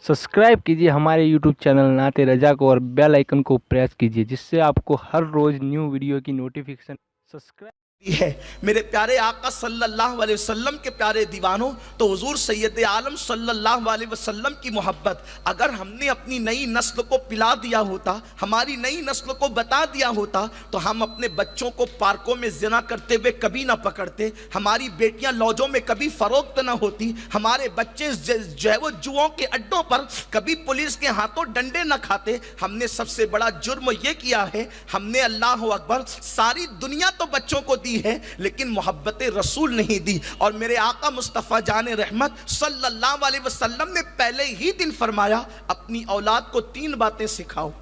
Subscribe कीजिए हमारे YouTube channel नाते रजा को और बेल आइकन को प्रेस कीजिए जिससे आपको हर रोज न्यू वीडियो की नोटिफिकेशन सब्सक्राइब है। मेरे प्यारे आका सल्लल्लाहु अलैहि वसल्लम के प्यारे दीवानों, तो हुजूर सैयद आलम सल्लल्लाहु अलैहि वसल्लम की मोहब्बत अगर हमने अपनी नई नस्ल को पिला दिया होता, हमारी नई नस्ल को बता दिया होता, तो हम अपने बच्चों को पार्कों में जिना करते हुए कभी ना पकड़ते, हमारी बेटियां लॉजों में कभी फरोख्त ना होती, हमारे बच्चे जो है वो जुओं के अड्डों पर कभी पुलिस के हाथों डंडे ना खाते। हमने सबसे बड़ा जुर्म ये किया है, हमने अल्लाह अकबर सारी दुनिया तो बच्चों को है लेकिन मोहब्बत रसूल नहीं दी। और मेरे आका मुस्तफ़ा जान रहमत सल्लल्लाहु अलैहि वसल्लम ने पहले ही दिन फरमाया, अपनी औलाद को 3 बातें सिखाओ।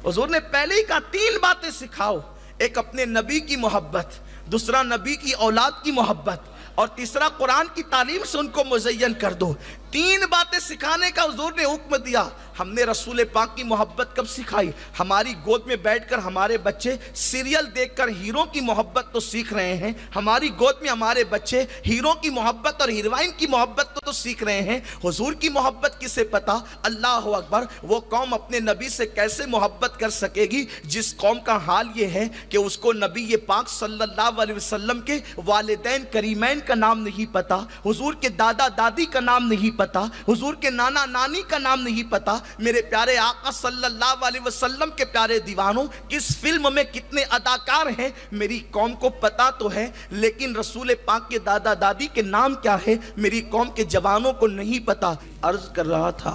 हुजूर ने पहले ही कहा 3 बातें सिखाओ। एक अपने नबी की मोहब्बत, दूसरा नबी की औलाद की मोहब्बत, और तीसरा कुरान की तालीम से उनको मुज़य्यन कर दो। 3 बातें सिखाने का हुजूर ने हुक्म दिया। हमने रसूल पाक की मोहब्बत कब सिखाई? हमारी गोद में बैठकर हमारे बच्चे सीरियल देखकर हीरो की मोहब्बत तो सीख रहे हैं, हमारी गोद में हमारे बच्चे हीरो की मोहब्बत और हीरोइन की मोहब्बत तो सीख रहे हैं। हुजूर की मोहब्बत किसे पता? अल्लाह अकबर। वो कौम अपने नबी से कैसे मोहब्बत कर सकेगी जिस कौम का हाल ये है कि उसको नबी ये पाक सल्लल्लाहु अलैहि वसल्लम के वालिदैन करीमैन का नाम नहीं पता, हुजूर के दादा दादी का नाम नहीं पता, हुजूर के नाना नानी का नाम नहीं पता। मेरे प्यारे आका सल्लल्लाहु अलैहि वसल्लम के प्यारे दीवानों, इस फिल्म में कितने अदाकार हैं मेरी कौम को पता तो है, लेकिन रसूल पाक के दादा दादी के नाम क्या है मेरी कौम के जवानों को नहीं पता। अर्ज कर रहा था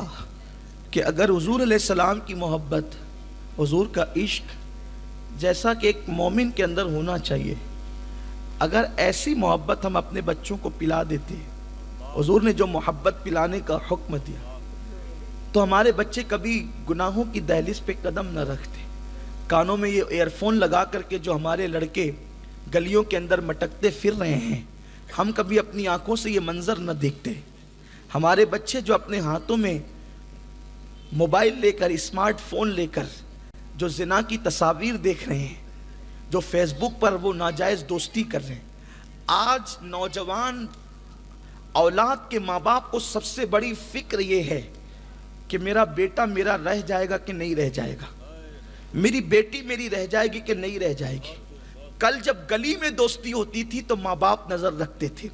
कि अगर हुजूर अलैहिस्सलाम की मोहब्बत, हुजूर का इश्क जैसा कि एक मोमिन के अंदर होना चाहिए, अगर ऐसी मोहब्बत हम अपने बच्चों को पिला देते, हुजूर ने जो मोहब्बत पिलाने का हुक्म दिया, तो हमारे बच्चे कभी गुनाहों की दहलीज पे कदम न रखते। कानों में ये ईयरफोन लगा करके जो हमारे लड़के गलियों के अंदर मटकते फिर रहे हैं, हम कभी अपनी आंखों से ये मंजर न देखते। हमारे बच्चे जो अपने हाथों में मोबाइल लेकर, स्मार्टफोन लेकर जो जिना की तस्वीर देख रहे हैं, जो फेसबुक पर वो नाजायज़ दोस्ती कर रहे हैं, आज नौजवान औलाद के माँ बाप को सबसे बड़ी फिक्र ये है कि मेरा बेटा मेरा रह जाएगा कि नहीं रह जाएगा, मेरी बेटी मेरी रह जाएगी कि नहीं रह जाएगी। कल जब गली में दोस्ती होती थी तो माँ बाप नजर रखते थे,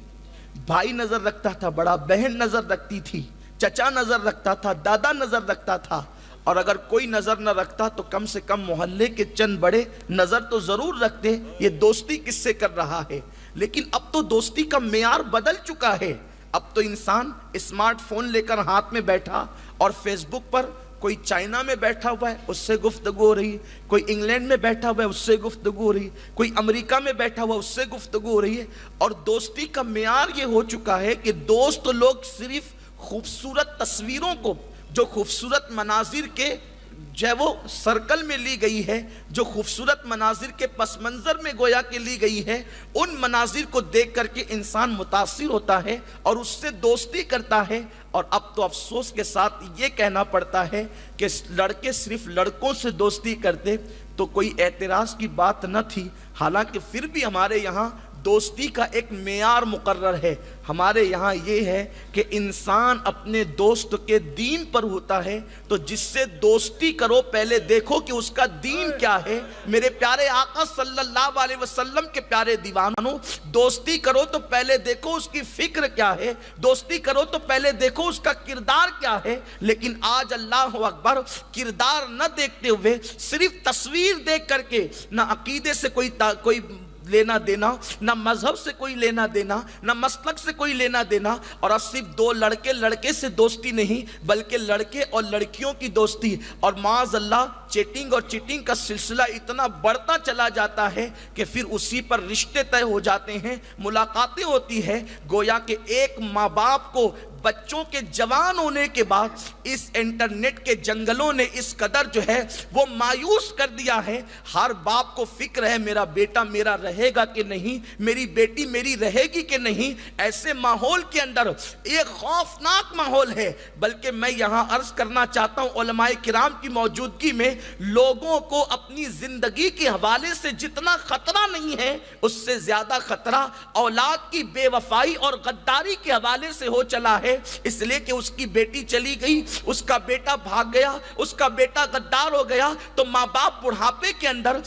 भाई नजर रखता था, बड़ा बहन नजर रखती थी, चचा नजर रखता था, दादा नजर रखता था, और अगर कोई नजर न रखता तो कम से कम मोहल्ले के चंद बड़े नजर तो जरूर रखते, ये दोस्ती किससे कर रहा है। लेकिन अब तो दोस्ती का मेयार बदल चुका है। अब तो इंसान स्मार्टफोन लेकर हाथ में बैठा और फेसबुक पर कोई चाइना में बैठा हुआ है उससे गुफ्तगू हो रही है, कोई इंग्लैंड में बैठा हुआ है उससे गुफ्तगू हो रही है, कोई अमेरिका में बैठा हुआ उससे गुफ्तगू हो रही है। और दोस्ती का मेयार ये हो चुका है कि दोस्त लोग सिर्फ खूबसूरत तस्वीरों को, जो खूबसूरत मनाजिर के जो है वो सर्कल में ली गई है, जो खूबसूरत मनाजिर के पस मंज़र में गोया के ली गई है, उन मनाजिर को देख करके इंसान मुतासिर होता है और उससे दोस्ती करता है। और अब तो अफसोस के साथ ये कहना पड़ता है कि लड़के सिर्फ लड़कों से दोस्ती करते तो कोई एतराज़ की बात न थी, हालांकि फिर भी हमारे यहाँ दोस्ती का एक मेयार मुकर्रर है। हमारे यहाँ ये है कि इंसान अपने दोस्त के दीन पर होता है, तो जिससे दोस्ती करो पहले देखो कि उसका दीन क्या है। मेरे प्यारे आका सल्लल्लाहु अलैहि वसल्लम के प्यारे दीवानों, दोस्ती करो तो पहले देखो उसकी फिक्र क्या है, दोस्ती करो तो पहले देखो उसका किरदार क्या है। लेकिन आज अल्लाह अकबर, किरदार न देखते हुए सिर्फ तस्वीर देख करके, ना अकीदे से कोई लेना देना, ना मजहब से कोई लेना देना, ना मसलक से कोई लेना देना, और अब सिर्फ 2 लड़के लड़के से दोस्ती नहीं बल्कि लड़के और लड़कियों की दोस्ती, और माज़ अल्लाह चैटिंग और चीटिंग का सिलसिला इतना बढ़ता चला जाता है कि फिर उसी पर रिश्ते तय हो जाते हैं, मुलाकातें होती है। गोया के एक माँ बाप को बच्चों के जवान होने के बाद इस इंटरनेट के जंगलों ने इस कदर जो है वो मायूस कर दिया है। हर बाप को फिक्र है मेरा बेटा मेरा रहेगा कि नहीं, मेरी बेटी मेरी रहेगी कि नहीं। ऐसे माहौल के अंदर एक खौफनाक माहौल है। बल्कि मैं यहाँ अर्ज करना चाहता हूँ उलमाए किराम की मौजूदगी में, लोगों को अपनी जिंदगी के हवाले से जितना खतरा नहीं है उससे ज्यादा खतरा औलाद की बेवफाई और गद्दारी के हवाले से हो चला है। ہے اس لیے کہ اس کی بیٹی چلی گئی، اس کا بیٹا بھاگ گیا، اس کا بیٹا غدار ہو گیا، تو ماں باپ بڑھاپے کے اندر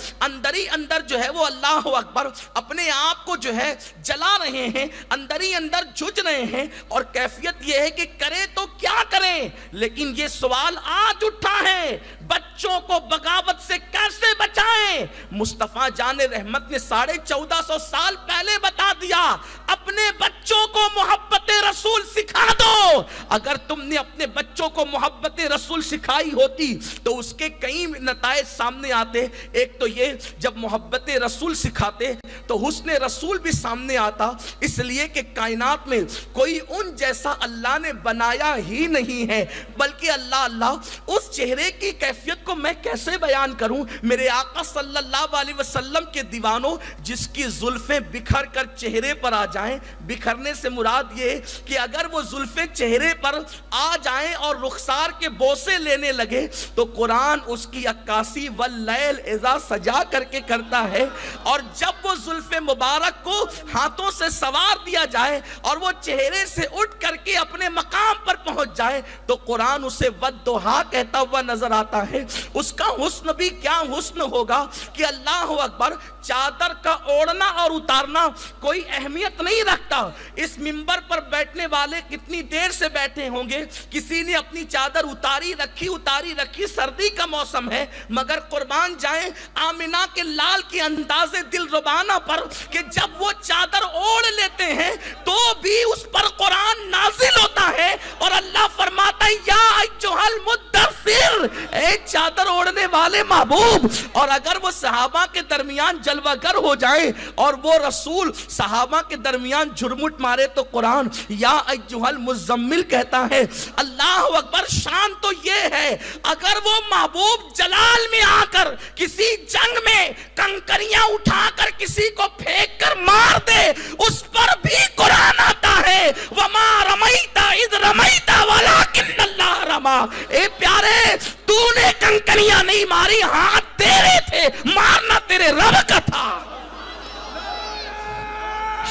ہی اندر جو ہے وہ اللہ اکبر اپنے آپ کو جو ہے جلا رہے ہیں، اندر ہی اندر جھج رہے ہیں، اور کیفیت یہ ہے کہ کرے تو کیا کریں۔ لیکن یہ سوال آج اٹھا ہے، بچوں کو بغاوت سے کیسے بچائیں؟ مصطفیٰ جان رحمت نے 1450 سال پہلے بتا دیا، اپنے بچوں کو محبت رسول سکھا دو۔ اگر تم نے اپنے بچوں کو محبت رسول سکھائی ہوتی تو اس کے کئی نتائج سامنے آتے۔ ایک تو یہ، جب محبت رسول سکھاتے تو حسن رسول بھی سامنے آتا، اس لیے کہ کائنات میں کوئی ان جیسا اللہ نے بنایا ہی نہیں ہے، بلکہ اللہ اس چہرے کی کیفیت کو میں کیسے بیان کروں؟ میرے آقا صلی اللہ علیہ وسلم کے دیوانوں، جس کی زلفیں بکھر کر چہرے پر آ جائیں، بکھرنے سے مراد یہ کہ اگر وہ زلفیں چہرے پر آ جائیں اور رخسار کے بوسے لینے لگے تو قرآن اس کی عکاسی واللیل اذا سجا کر کے کرتا ہے، اور جب وہ زلف مبارک کو ہاتھوں سے سوار دیا جائے اور وہ چہرے سے اٹھ کر کے اپنے مقام پر پہنچ جائے تو قرآن اسے والضحیٰ کہتا ہوا نظر آتا ہے۔ اس کا حسن بھی کیا حسن ہوگا کہ اللہ اکبر، چادر کا اوڑھنا اور اتارنا کوئی اہمیت نہیں رکھتا۔ اس منبر پر بیٹھنے والے کتنی دیر سے بیٹھے ہوں گے، کسی نے اپنی چادر اتاری رکھی، سردی کا موسم ہے، مگر قربان جائیں آمنہ کے لال کے انداز دل ربانہ پر کہ جب وہ چادر اوڑھ لیتے ہیں تو بھی اس پر قرآن نازل ہوتا ہے، اور اللہ فرماتا ہے یا ایھا المدثر، اے چادر اوڑھنے والے محبوب۔ اور اگر وہ صحابہ کے درمیان جلوہ گر ہو جائے اور وہ رسول صحابہ کے درمیان جھرمٹ مارے تو قرآن یا ایھا المزمل کہتا ہے۔ اللہ اکبر، شان تو یہ ہے اگر وہ محبوب جلال میں آ کر کسی جنگ میں کنکریاں اٹھا کر کسی کو پھینک کر مار دے، اس پر بھی قرآن آتا ہے وما رمیت اذ رمیت ولکن اللہ رما۔ اے پیارے، تو نے کنکریاں نہیں ماری، ہاتھ تیرے تھے، مارنا تیرے رب کا تھا۔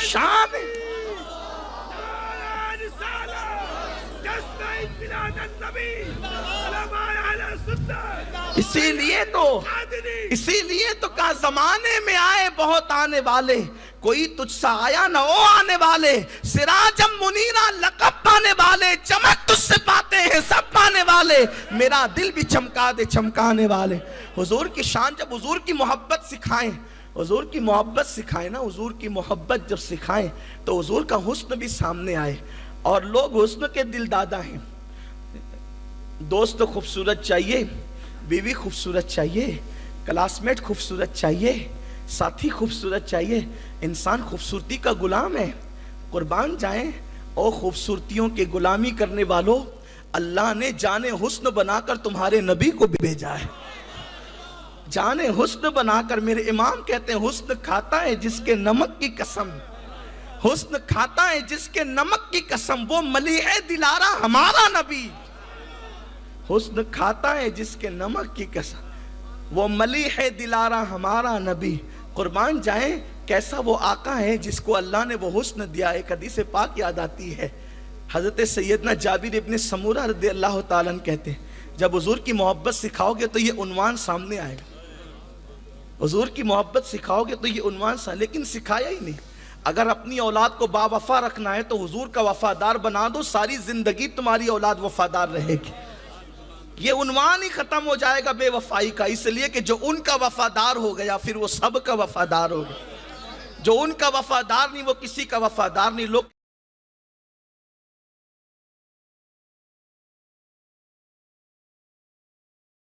شان اسی لیے تو کہا زمانے میں آئے بہت آنے والے، کوئی تجھ سا آیا نہ ہو آنے والے، سراجم منیرہ لقب پانے والے، چمک تجھ سے پاتے ہیں سب پانے والے، میرا دل بھی چمکا دے چمکانے والے۔ حضور کی شان، جب حضور کی محبت سکھائیں، حضور کی محبت سکھائیں نا، حضور کی محبت جب سکھائیں تو حضور کا حسن بھی سامنے آئے، اور لوگ حسن کے دل دادا ہیں۔ دوست خوبصورت چاہیے، بیوی خوبصورت چاہیے، کلاس میٹ خوبصورت چاہیے، ساتھی خوبصورت چاہیے، انسان خوبصورتی کا غلام ہے۔ قربان جائیں او خوبصورتیوں کے غلامی کرنے والوں، اللہ نے جان حسن بنا کر تمہارے نبی کو بھی بھیجا ہے، جان حسن بنا کر۔ میرے امام کہتے ہیں حسن کھاتا ہے جس کے نمک کی قسم، حسن کھاتا ہے جس کے نمک کی قسم، وہ ملیح دلارہ ہمارا نبی۔ حسن کھاتا ہے جس کے نمک کی قسم، وہ ملیح دلارہ ہمارا نبی۔ قربان جائیں کیسا وہ آقا ہے جس کو اللہ نے وہ حسن دیا۔ ایک حدیث پاک یاد آتی ہے، حضرت سیدنا جابر ابن سمورہ رضی اللہ تعالیٰ عنہ کہتے ہیں جب حضور کی محبت سکھاؤ گے تو یہ عنوان سامنے آئے گا، حضور کی محبت سکھاؤ گے تو یہ عنوان لیکن سکھایا ہی نہیں۔ اگر اپنی اولاد کو با وفا رکھنا ہے تو حضور کا وفادار بنا دو، ساری زندگی تمہاری اولاد وفادار رہے گی۔ یہ عنوان ہی ختم ہو جائے گا بے وفائی کا، اس لیے کہ جو ان کا وفادار ہو گیا پھر وہ سب کا وفادار ہو گیا، جو ان کا وفادار نہیں وہ کسی کا وفادار نہیں۔ لوگ